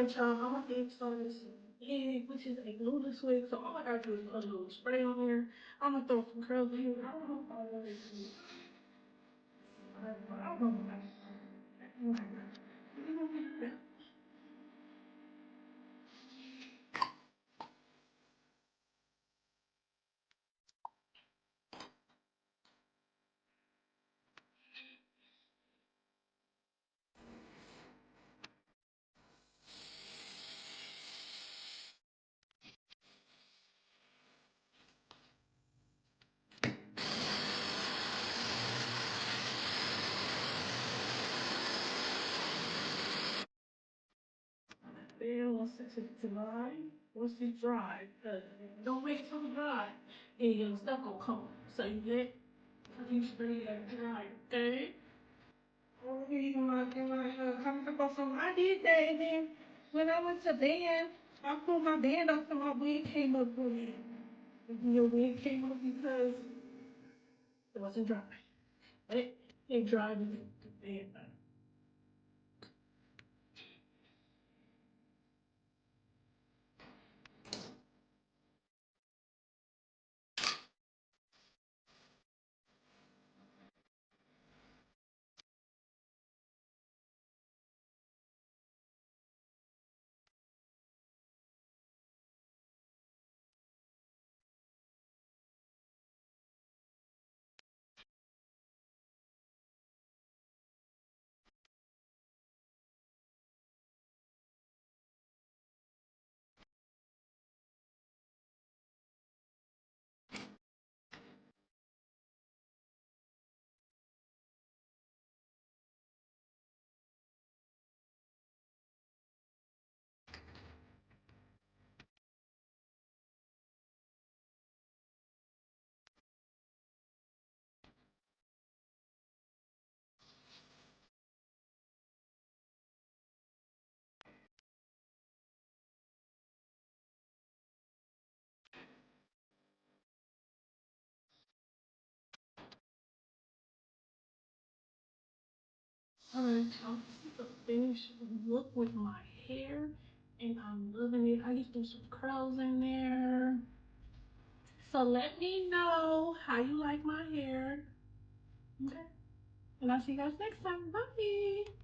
Alright, y'all, I'm gonna get started this egg, which is a glueless wig. So all I gotta do is put a little spray on there. I'm gonna throw some curls in here. I don't know if I want to do. I don't know. Then once it's dry, once it's dry, don't wait till it's dry, and your stuff gonna come. So you spray that dry, okay? Oh, here you gonna get my coming up some. I did that, and then when I went to band, I pulled my band off, and my wig came up with me. Your wig came up because it wasn't dry. It dried the band. Alright, y'all, this is the finished look with my hair, and I'm loving it. I just threw some curls in there. So let me know how you like my hair. Okay? And I'll see you guys next time. Bye.